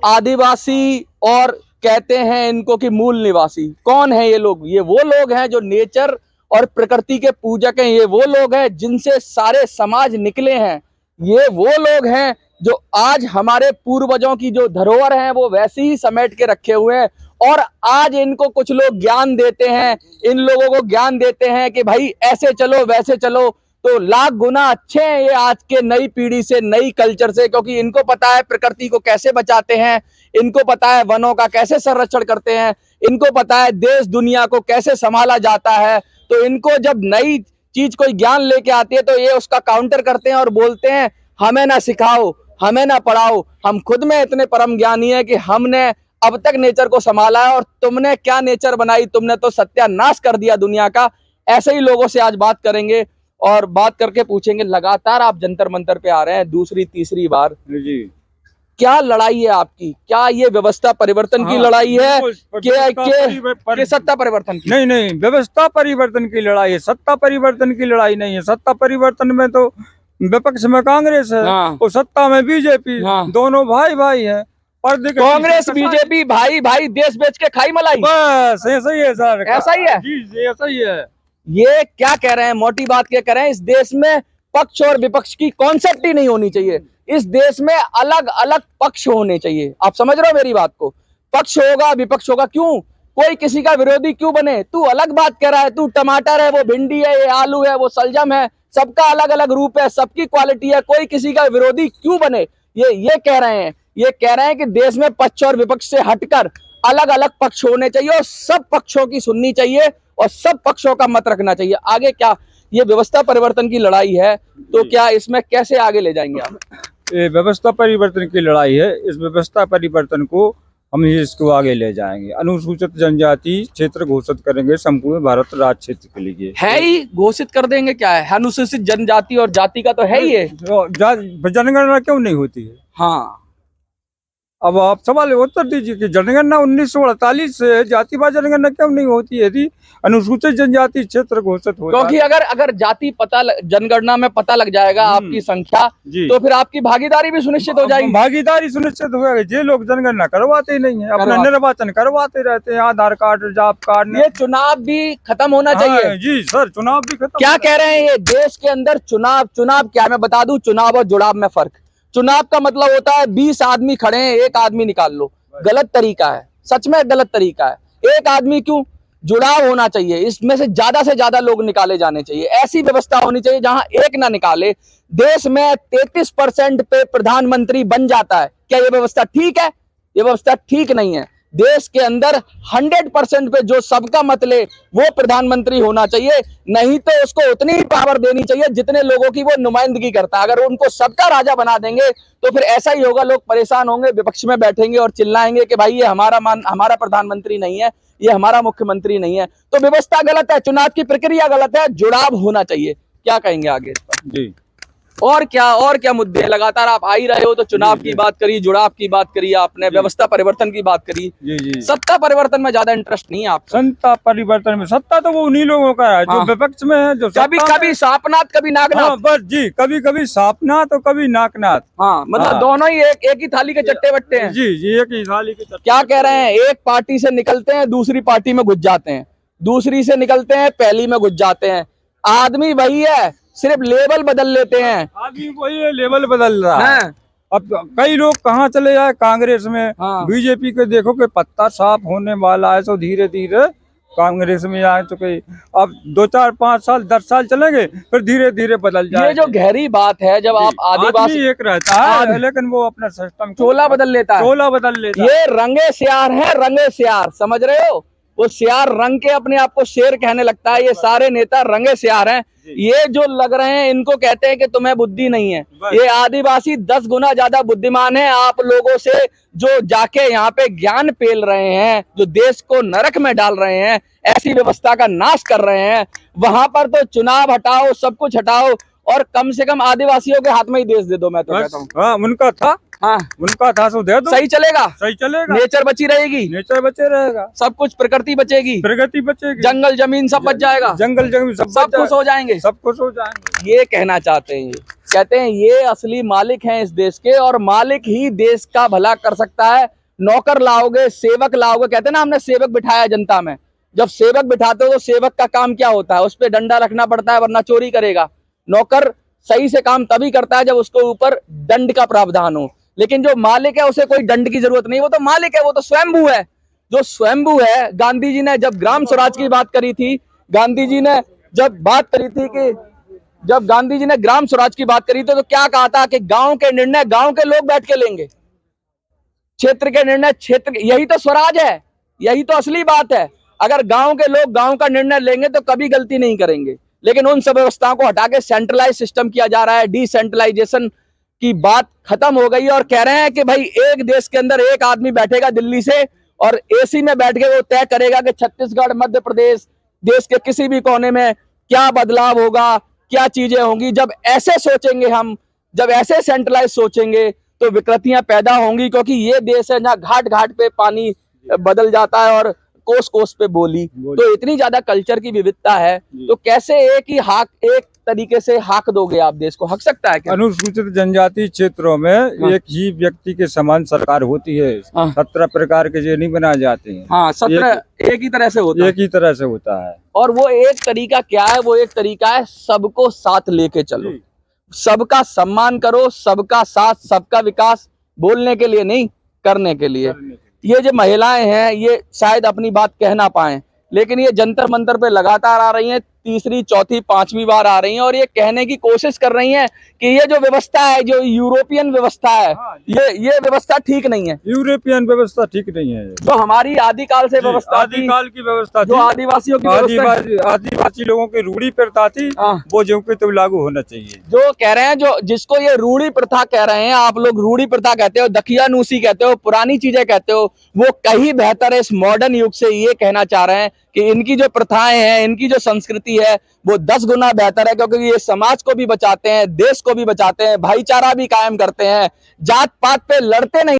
आदिवासी और कहते हैं इनको कि मूल निवासी। कौन है ये लोग? ये वो लोग हैं जो नेचर और प्रकृति के पूजक हैं। ये वो लोग हैं जिनसे सारे समाज निकले हैं। ये वो लोग हैं जो आज हमारे पूर्वजों की जो धरोहर है वो वैसे ही समेट के रखे हुए हैं। और आज इनको कुछ लोग ज्ञान देते हैं, इन लोगों को ज्ञान देते हैं कि भाई ऐसे चलो वैसे चलो, तो लाख गुना अच्छे हैं ये आज के नई पीढ़ी से, नई कल्चर से, क्योंकि इनको पता है प्रकृति को कैसे बचाते हैं, इनको पता है वनों का कैसे संरक्षण करते हैं, इनको पता है देश दुनिया को कैसे संभाला जाता है। तो इनको जब नई चीज कोई ज्ञान लेके आती है तो ये उसका काउंटर करते हैं और बोलते हैं हमें ना सिखाओ, हमें ना पढ़ाओ, हम खुद में इतने परम ज्ञानी है कि हमने अब तक नेचर को संभाला है और तुमने क्या नेचर बनाई, तुमने तो सत्यानाश कर दिया दुनिया का। ऐसे ही लोगों से आज बात करेंगे और बात करके पूछेंगे, लगातार आप जंतर मंतर पे आ रहे हैं दूसरी तीसरी बार जी, क्या लड़ाई है आपकी? क्या ये व्यवस्था परिवर्तन की लड़ाई है कि सत्ता परिवर्तन की? नहीं, व्यवस्था परिवर्तन की लड़ाई है, सत्ता परिवर्तन की लड़ाई नहीं है। सत्ता परिवर्तन में तो विपक्ष में कांग्रेस है और सत्ता में बीजेपी, दोनों भाई भाई है। कांग्रेस बीजेपी भाई भाई, देश बेच के खाई मलाई, बस ऐसा ही है सर, ऐसा ही है जी, ऐसा ही है। ये क्या कह रहे हैं, मोटी बात क्या कह रहे हैं, इस देश में पक्ष और विपक्ष की कॉन्सेप्ट ही नहीं होनी चाहिए। इस देश में अलग अलग पक्ष होने चाहिए। आप समझ रहे हो मेरी बात को? पक्ष होगा विपक्ष होगा, क्यों? कोई किसी का विरोधी क्यों बने? तू अलग बात कर रहा है, तू टमाटर है, वो भिंडी है, ये आलू है, वो सलजम है, सबका अलग अलग रूप है, सबकी क्वालिटी है, कोई किसी का विरोधी क्यों बने? ये कह रहे हैं, ये कह रहे हैं कि देश में पक्ष और विपक्ष से हटकर अलग अलग पक्ष होने चाहिए और सब पक्षों की सुननी चाहिए और सब पक्षों का मत रखना चाहिए। आगे क्या ये व्यवस्था परिवर्तन की लड़ाई है, तो क्या इसमें कैसे आगे ले जाएंगे आप? ये व्यवस्था परिवर्तन की लड़ाई है, इस व्यवस्था परिवर्तन को हम इसको आगे ले जाएंगे। अनुसूचित जनजाति क्षेत्र घोषित करेंगे संपूर्ण भारत राज्य क्षेत्र के लिए। है ही घोषित कर देंगे, क्या है अनुसूचित जनजाति और जाति का तो है ही है। जनगणना क्यों नहीं होती है? हाँ, अब आप सवाल उत्तर दीजिए कि जनगणना 1948 से जातिवार जनगणना क्यों नहीं होती है? यदि अनुसूचित जनजाति क्षेत्र घोषित होता, क्योंकि अगर जाति जनगणना में पता लग जाएगा आपकी संख्या, तो फिर आपकी भागीदारी भी सुनिश्चित हो जाएगी। भागीदारी सुनिश्चित हो जाएगी। ये लोग जनगणना करवाते ही नहीं है, अपना निर्वाचन करवाते रहते हैं, आधार कार्ड जॉब कार्ड। ये चुनाव भी खत्म होना चाहिए। जी सर, चुनाव भी खत्म। क्या कह रहे हैं ये देश के अंदर चुनाव क्या? मैं बता दूं, चुनाव और जुड़ाव में फर्क। चुनाव का मतलब होता है 20 आदमी खड़े हैं, एक आदमी निकाल लो, गलत तरीका है, सच में गलत तरीका है। एक आदमी क्यों? जुड़ाव होना चाहिए, इसमें से ज्यादा लोग निकाले जाने चाहिए। ऐसी व्यवस्था होनी चाहिए जहां एक ना निकाले। देश में 33% पे प्रधानमंत्री बन जाता है। क्या ये व्यवस्था ठीक है? ये व्यवस्था ठीक नहीं है। देश के अंदर 100% पे जो सबका मत ले वो प्रधानमंत्री होना चाहिए, नहीं तो उसको उतनी ही पावर देनी चाहिए जितने लोगों की वो नुमाइंदगी करता है। अगर उनको सबका राजा बना देंगे तो फिर ऐसा ही होगा, लोग परेशान होंगे, विपक्ष में बैठेंगे और चिल्लाएंगे कि भाई ये हमारा प्रधानमंत्री नहीं है, ये हमारा मुख्यमंत्री नहीं है। तो व्यवस्था गलत है, चुनाव की प्रक्रिया गलत है, जुड़ाव होना चाहिए। क्या कहेंगे आगे इस पर? जी, और क्या मुद्दे? लगातार आप आ ही रहे हो, तो चुनाव की बात करी, जुड़ाव की बात करी आपने, व्यवस्था परिवर्तन की बात करी। जी। सत्ता परिवर्तन में ज्यादा इंटरेस्ट नहीं है आप? सत्ता परिवर्तन में, सत्ता तो वो उन्हीं लोगों का है जो विपक्ष में है, जो कभी सापनाथ कभी नागनाथ। बस जी, कभी सापनाथ और कभी नाकनाथ। मतलब दोनों ही एक ही थाली के चट्टे बट्टे हैं। जी, एक ही थाली के चट्टे। क्या कह रहे हैं? एक पार्टी से निकलते हैं, दूसरी पार्टी में घुस जाते हैं, दूसरी से निकलते हैं, पहली में घुस जाते हैं। आदमी वही है, सिर्फ लेवल बदल लेते हैं। आदमी वही है, लेवल बदल रहा है। अब कई लोग कहाँ चले जाए कांग्रेस में, बीजेपी के देखो कि पत्ता साफ होने वाला है, तो धीरे धीरे कांग्रेस में आ चुके। अब 2 4 5 साल 10 साल चलेंगे, फिर धीरे धीरे बदल जाए। ये जो गहरी बात है, जब आप आदिवासी एक रहता है लेकिन वो अपना सिस्टम चोला बदल लेता है। ये रंगे सियार है, रंगे सियार, समझ रहे हो? वो सियार रंग के अपने आप को शेर कहने लगता है। ये सारे नेता रंगे सियार हैं। ये जो लग रहे हैं इनको कहते हैं कि तुम्हें बुद्धि नहीं है। ये आदिवासी 10 गुना ज्यादा बुद्धिमान है आप लोगों से, जो जाके यहाँ पे ज्ञान पेल रहे हैं, जो देश को नरक में डाल रहे हैं, ऐसी व्यवस्था का नाश कर रहे हैं। वहां पर तो चुनाव हटाओ, सब कुछ हटाओ और कम से कम आदिवासियों के हाथ में ही देश दे दो। मैं तो कहता हूँ उनका था सो दे दो, सही चलेगा, नेचर बची रहेगी, नेचर बचे रहेगा, सब कुछ प्रकृति बचेगी, जंगल जमीन सब बच जाएगा, जंगल जमीन सब खुश हो जाएंगे, सब खुश हो जाएंगे। ये कहना चाहते हैं। कहते हैं ये असली मालिक हैं इस देश के, और मालिक ही देश का भला कर सकता है। नौकर लाओगे, सेवक लाओगे, कहते हैं ना हमने सेवक बिठाया जनता में, जब सेवक बिठाते हो तो सेवक का काम क्या होता है, उस पर डंडा रखना पड़ता है वरना चोरी करेगा। नौकर सही से काम तभी करता है जब उसको ऊपर दंड का प्रावधान हो, लेकिन जो मालिक है उसे कोई दंड की जरूरत नहीं, वो तो मालिक है, वो तो स्वयंभू है। जो स्वयंभू है, गांधी जी ने जब ग्राम स्वराज की बात करी थी, गांधी जी ने जब बात करी थी कि जब गांधी जी ने ग्राम स्वराज की बात करी थी तो क्या कहा था कि गांव के निर्णय गांव के लोग बैठ के लेंगे, क्षेत्र के निर्णय क्षेत्र, यही तो स्वराज है, यही तो असली बात है। अगर गांव के लोग गांव का निर्णय लेंगे तो कभी गलती नहीं करेंगे, लेकिन उन सब व्यवस्थाओं को हटा के सेंट्रलाइज सिस्टम किया जा रहा है, डिसेंट्रलाइजेशन की बात खत्म हो गई और कह रहे हैं कि भाई एक देश के अंदर एक आदमी बैठेगा दिल्ली से और एसी में बैठ के वो तय करेगा कि छत्तीसगढ़, मध्य प्रदेश, देश के किसी भी कोने में क्या बदलाव होगा, क्या चीजें होंगी। जब ऐसे सोचेंगे हम, जब ऐसे सेंट्रलाइज सोचेंगे तो विकृतियां पैदा होंगी, क्योंकि ये देश है जहाँ घाट घाट पे पानी बदल जाता है और कोस कोस पे बोली, तो इतनी ज्यादा कल्चर की विविधता है, तो कैसे एक तरीके से हाक दोगे आप देश को? हक सकता है क्या? अनुसूचित जनजाति क्षेत्रों में एक ही व्यक्ति के समान सरकार होती है, 17 प्रकार के जो नहीं बनाए जाते हैं। हाँ, 17 एक ही तरह से होता है, एक ही तरह से होता है। और वो एक तरीका क्या है? वो एक तरीका है सबको साथ लेके चलो, सबका सम्मान करो, सबका साथ, सबका विकास, बोलने के लिए नहीं, करने के लिए। ये जो महिलाएं हैं ये शायद अपनी बात कह ना पाए, लेकिन ये जंतर मंतर पे लगातार आ रही हैं, तीसरी, चौथी, पांचवी बार आ रही हैं और ये कहने की कोशिश कर रही हैं कि ये जो व्यवस्था है, जो यूरोपियन व्यवस्था है, ये व्यवस्था ठीक नहीं है। यूरोपियन व्यवस्था ठीक नहीं है, जो हमारी आदिकाल से व्यवस्था, आदिकाल की व्यवस्था, जो आदिवासियों की आदिवासी लोगों की रूढ़ी प्रथा थी, वो जो कि तो लागू होना चाहिए। जो कह रहे हैं, जो जिसको ये रूढ़ी प्रथा कह रहे हैं, आप लोग रूढ़ी प्रथा कहते हो, दकियानूसी कहते हो, पुरानी चीजें कहते हो, वो कहीं बेहतर है इस मॉडर्न युग से। ये कहना चाह रहे हैं कि इनकी जो प्रथाएं हैं, इनकी जो संस्कृति है वो 10 गुना बेहतर है, क्योंकि ये समाज को भी बचाते हैं, देश को भी बचाते हैं, भाईचारा भी कायम करते हैं, जात पात पे लड़ते नहीं।